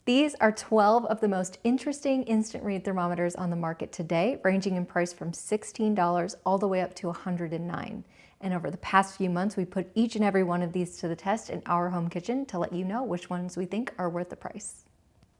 These are 12 of the most interesting instant read thermometers on the market today, ranging in price from $16 all the way up to $109. And over the past few months, we put each and every one of these to the test in our home kitchen to let you know which ones we think are worth the price.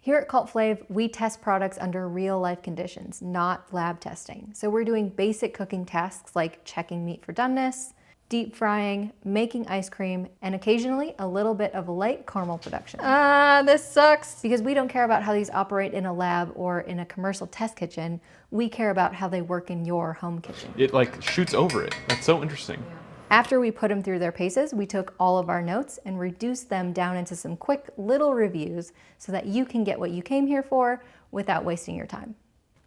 Here at Cult Flav, we test products under real life conditions, not lab testing. So we're doing basic cooking tasks like checking meat for doneness, deep frying, making ice cream, and occasionally a little bit of light caramel production. This sucks! Because we don't care about how these operate in a lab or in a commercial test kitchen, we care about how they work in your home kitchen. It like shoots over it. That's so interesting. After we put them through their paces, we took all of our notes and reduced them down into some quick little reviews so that you can get what you came here for without wasting your time.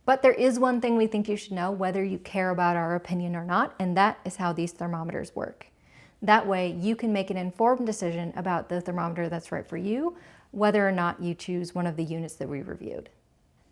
But there is one thing we think you should know whether you care about our opinion or not, and that is how these thermometers work. That way you can make an informed decision about the thermometer that's right for you, whether or not you choose one of the units that we reviewed.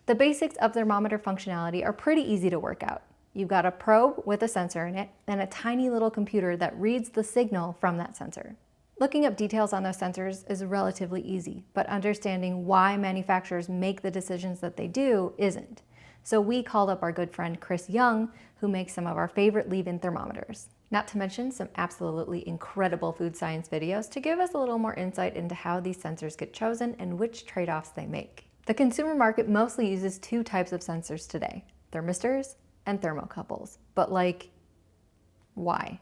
The basics of thermometer functionality are pretty easy to work out. You've got a probe with a sensor in it and a tiny little computer that reads the signal from that sensor. Looking up details on those sensors is relatively easy, but understanding why manufacturers make the decisions that they do isn't. So we called up our good friend Chris Young, who makes some of our favorite leave-in thermometers. Not to mention some absolutely incredible food science videos to give us a little more insight into how these sensors get chosen and which trade-offs they make. The consumer market mostly uses two types of sensors today, thermistors and thermocouples. But like, why?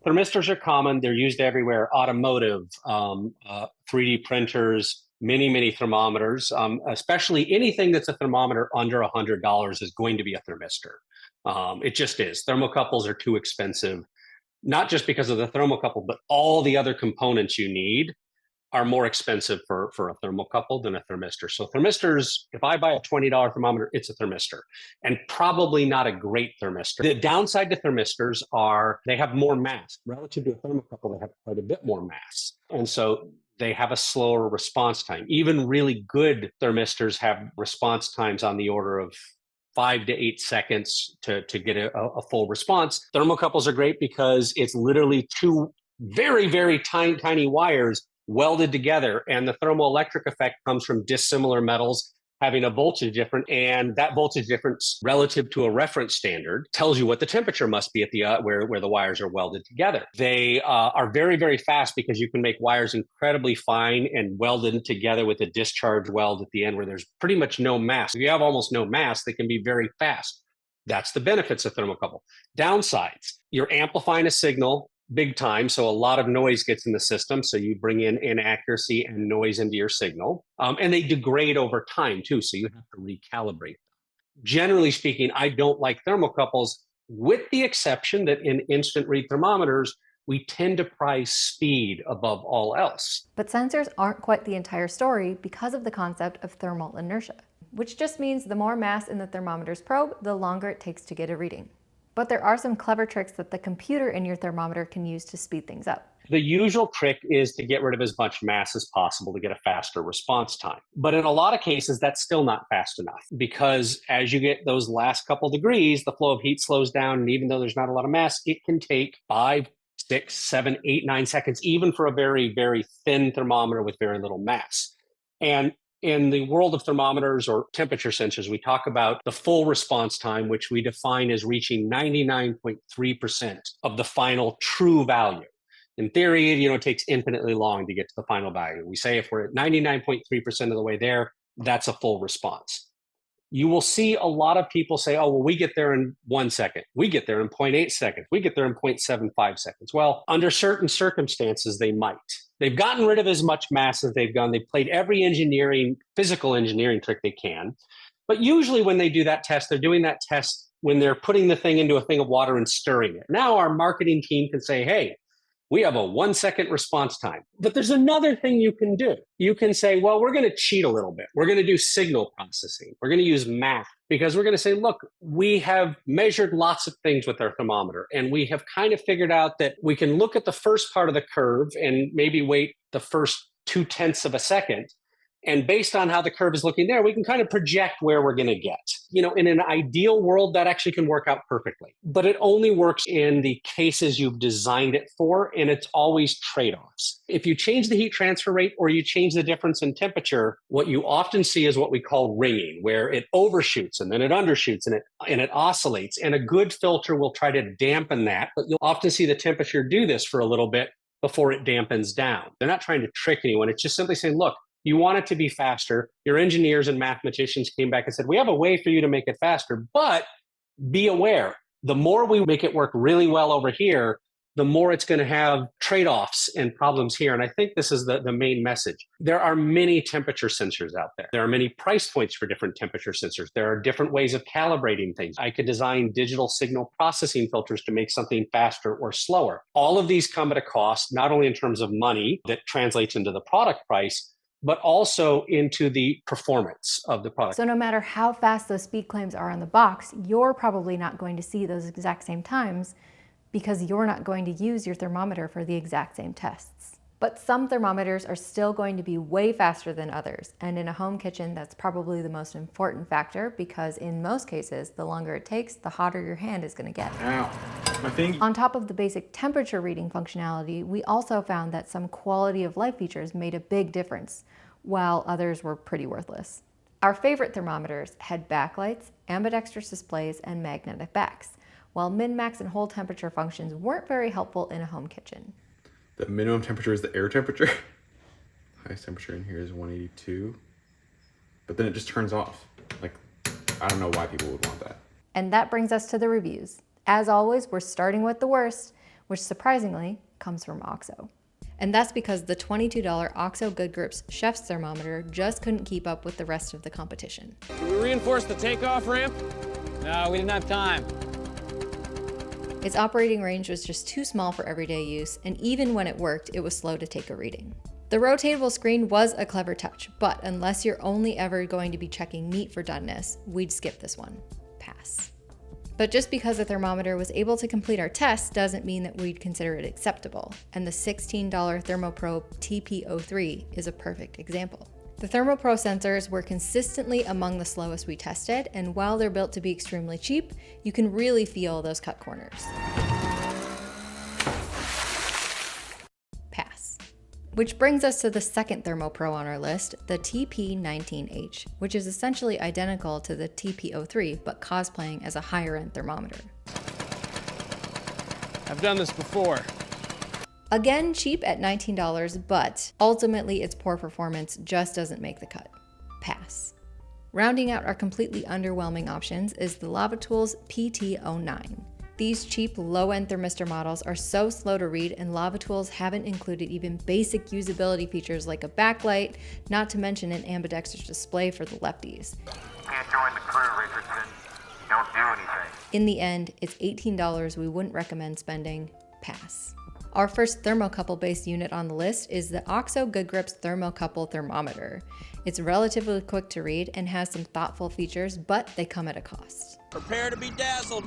Thermistors are common. They're used everywhere. Automotive, 3D printers, many thermometers, especially anything that's a thermometer under $100 is going to be a thermistor. It just is. Thermocouples are too expensive, not just because of the thermocouple, but all the other components you need are more expensive for a thermocouple than a thermistor. So thermistors, if I buy a $20 thermometer, it's a thermistor, and probably not a great thermistor. The downside to thermistors are they have more mass. Relative to a thermocouple, they have quite a bit more mass. And so they have a slower response time. Even really good thermistors have response times on the order of 5 to 8 seconds to get a full response. Thermocouples are great because it's literally two very tiny wires welded together, and the thermoelectric effect comes from dissimilar metals having a voltage difference, and that voltage difference relative to a reference standard tells you what the temperature must be at the where the wires are welded together. They are very fast because you can make wires incredibly fine and welded together with a discharge weld at the end where there's pretty much no mass. If you have almost no mass, they can be very fast. That's the benefits of thermocouple. Downsides, you're amplifying a signal big time, so a lot of noise gets in the system, so you bring in inaccuracy and noise into your signal, and they degrade over time too, so you have to recalibrate them. Generally speaking, I don't like thermocouples, with the exception that in instant read thermometers, we tend to prize speed above all else. But sensors aren't quite the entire story because of the concept of thermal inertia, which just means the more mass in the thermometer's probe, the longer it takes to get a reading. But there are some clever tricks that the computer in your thermometer can use to speed things up. The usual trick is to get rid of as much mass as possible to get a faster response time. But in a lot of cases, that's still not fast enough, because as you get those last couple degrees, the flow of heat slows down. And even though there's not a lot of mass, it can take 5, 6, 7, 8, 9 seconds, even for a very thin thermometer with very little mass. And in the world of thermometers or temperature sensors, we talk about the full response time, which we define as reaching 99.3% of the final true value. In theory, it takes infinitely long to get to the final value. We say if we're at 99.3% of the way there, that's a full response. You will see a lot of people say, oh, well, we get there in 1 second. We get there in 0.8 seconds. We get there in 0.75 seconds. Well, under certain circumstances, they might. They've gotten rid of as much mass as they've done. They've played every physical engineering trick they can. But usually when they do that test, they're doing that test when they're putting the thing into a thing of water and stirring it. Now our marketing team can say, hey, we have a 1 second response time. But there's another thing you can do. You can say, well, we're going to cheat a little bit. We're going to do signal processing. We're going to use math, because we're going to say, look, we have measured lots of things with our thermometer, and we have kind of figured out that we can look at the first part of the curve and maybe wait the first 0.2 of a second And based on how the curve is looking there, we can kind of project where we're going to get. In an ideal world, that actually can work out perfectly. But it only works in the cases you've designed it for, and it's always trade-offs. If you change the heat transfer rate or you change the difference in temperature, what you often see is what we call ringing, where it overshoots and then it undershoots and it oscillates. And a good filter will try to dampen that, but you'll often see the temperature do this for a little bit before it dampens down. They're not trying to trick anyone. It's just simply saying, look, you want it to be faster. Your engineers and mathematicians came back and said, we have a way for you to make it faster, but be aware, the more we make it work really well over here, the more it's going to have trade-offs and problems here. And I think this is the main message. There are many temperature sensors out there. There are many price points for different temperature sensors. There are different ways of calibrating things. I could design digital signal processing filters to make something faster or slower. All of these come at a cost, not only in terms of money that translates into the product price, but also into the performance of the product. So no matter how fast those speed claims are on the box, you're probably not going to see those exact same times because you're not going to use your thermometer for the exact same tests. But some thermometers are still going to be way faster than others. And in a home kitchen, that's probably the most important factor because in most cases, the longer it takes, the hotter your hand is going to get. Ow, my finger. On top of the basic temperature reading functionality, we also found that some quality of life features made a big difference, while others were pretty worthless. Our favorite thermometers had backlights, ambidextrous displays, and magnetic backs, while min-max and whole temperature functions weren't very helpful in a home kitchen. The minimum temperature is the air temperature. Highest temperature in here is 182. But then it just turns off. Like, I don't know why people would want that. And that brings us to the reviews. As always, we're starting with the worst, which surprisingly comes from OXO. And that's because the $22 OXO Good Grips Chef's Thermometer just couldn't keep up with the rest of the competition. Can we reinforce the takeoff ramp? No, we didn't have time. Its operating range was just too small for everyday use, and even when it worked, it was slow to take a reading. The rotatable screen was a clever touch, but unless you're only ever going to be checking meat for doneness, we'd skip this one. Pass. But just because the thermometer was able to complete our test doesn't mean that we'd consider it acceptable, and the $16 ThermoPro TP03 is a perfect example. The ThermoPro sensors were consistently among the slowest we tested, and while they're built to be extremely cheap, you can really feel those cut corners. Pass. Which brings us to the second ThermoPro on our list, the TP19H, which is essentially identical to the TP03, but cosplaying as a higher-end thermometer. I've done this before. Again, cheap at $19, but ultimately its poor performance just doesn't make the cut. Pass. Rounding out our completely underwhelming options is the Lavatools PT09. These cheap, low-end thermistor models are so slow to read, and Lavatools haven't included even basic usability features like a backlight, not to mention an ambidextrous display for the lefties. Can't join the crew, Richardson. Don't do anything. In the end, it's $18 we wouldn't recommend spending. Pass. Our first thermocouple-based unit on the list is the OXO Good Grips Thermocouple Thermometer. It's relatively quick to read and has some thoughtful features, but they come at a cost. Prepare to be dazzled.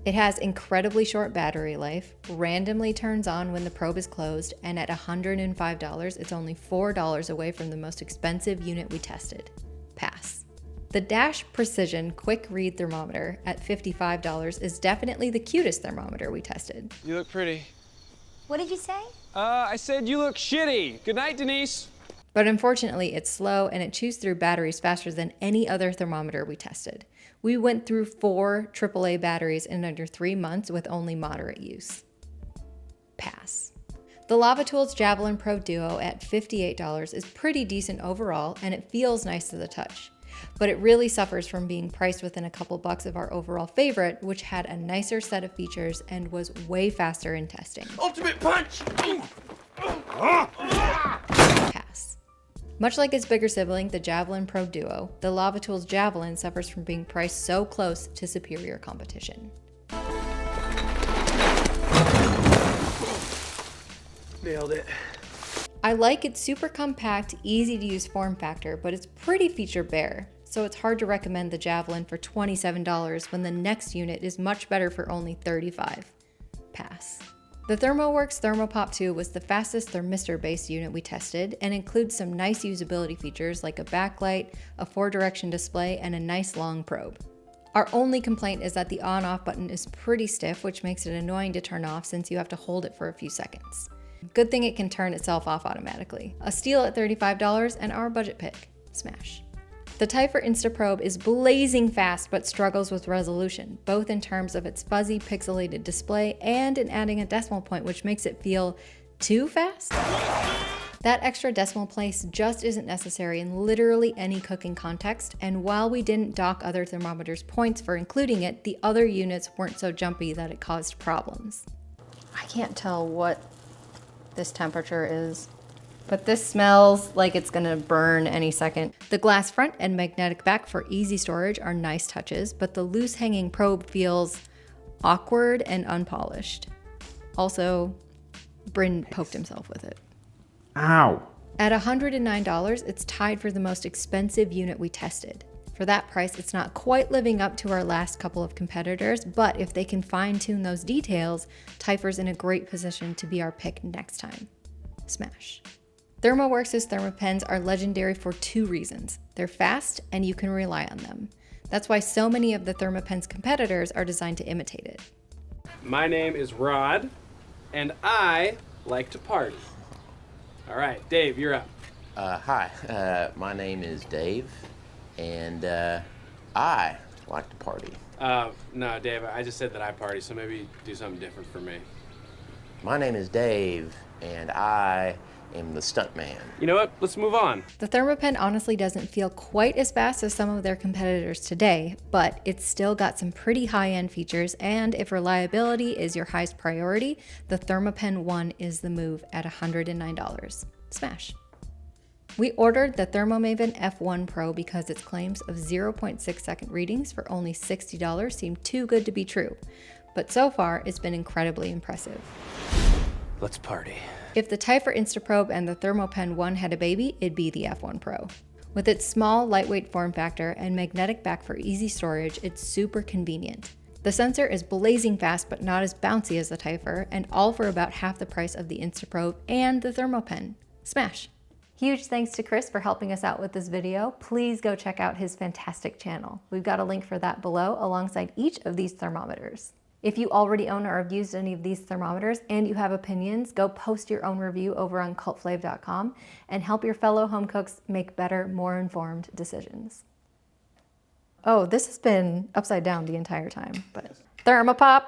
It has incredibly short battery life, randomly turns on when the probe is closed, and at $105, it's only $4 away from the most expensive unit we tested. Pass. The Dash Precision Quick Read Thermometer at $55 is definitely the cutest thermometer we tested. You look pretty. What did you say? I said you look shitty. Good night, Denise. But unfortunately, it's slow and it chews through batteries faster than any other thermometer we tested. We went through 4 AAA batteries in under 3 months with only moderate use. Pass. The Lavatools Javelin Pro Duo at $58 is pretty decent overall, and it feels nice to the touch. But it really suffers from being priced within a couple bucks of our overall favorite, which had a nicer set of features and was way faster in testing. Ultimate punch! Pass. Much like its bigger sibling, the Javelin Pro Duo, the Lavatools Javelin suffers from being priced so close to superior competition. Nailed it. I like its super compact, easy to use form factor, but it's pretty feature bare, so it's hard to recommend the Javelin for $27 when the next unit is much better for only $35. pass. The ThermoWorks ThermoPop 2 was the fastest thermistor-based unit we tested and includes some nice usability features like a backlight, a 4-direction display, and a nice long probe. Our only complaint is that the on-off button is pretty stiff, which makes it annoying to turn off since you have to hold it for a few seconds. Good thing it can turn itself off automatically. A steal at $35 and our budget pick, smash. The Typhur InstaProbe is blazing fast but struggles with resolution, both in terms of its fuzzy pixelated display and in adding a decimal point, which makes it feel too fast. That extra decimal place just isn't necessary in literally any cooking context, and while we didn't dock other thermometers points for including it, the other units weren't so jumpy that it caused problems. I can't tell what this temperature is, but this smells like it's gonna burn any second. The glass front and magnetic back for easy storage are nice touches, but the loose hanging probe feels awkward and unpolished. Also, Bryn poked himself with it. Ow. At $109, it's tied for the most expensive unit we tested. For that price, it's not quite living up to our last couple of competitors, but if they can fine-tune those details, Typhur's in a great position to be our pick next time. Smash. ThermoWorks' ThermoPens are legendary for 2 reasons. They're fast and you can rely on them. That's why so many of the ThermoPens competitors are designed to imitate it. My name is Rod, and I like to party. All right, Dave, you're up. Hi, my name is Dave, and I like to party. No, Dave, I just said that I party, so maybe do something different for me. My name is Dave, and I am the stuntman. You know what? Let's move on. The ThermoPen honestly doesn't feel quite as fast as some of their competitors today, but it's still got some pretty high-end features, and if reliability is your highest priority, the ThermoPen 1 is the move at $109. Smash. We ordered the ThermoMaven F1 Pro because its claims of 0.6 second readings for only $60 seemed too good to be true, but so far it's been incredibly impressive. Let's party. If the Typhur InstaProbe and the ThermoPen 1 had a baby, it'd be the F1 Pro. With its small, lightweight form factor and magnetic back for easy storage, it's super convenient. The sensor is blazing fast but not as bouncy as the Typhur, and all for about half the price of the InstaProbe and the ThermoPen. Smash! Huge thanks to Chris for helping us out with this video. Please go check out his fantastic channel. We've got a link for that below alongside each of these thermometers. If you already own or have used any of these thermometers and you have opinions, go post your own review over on cultflave.com and help your fellow home cooks make better, more informed decisions. Oh, this has been upside down the entire time, but ThermoPop!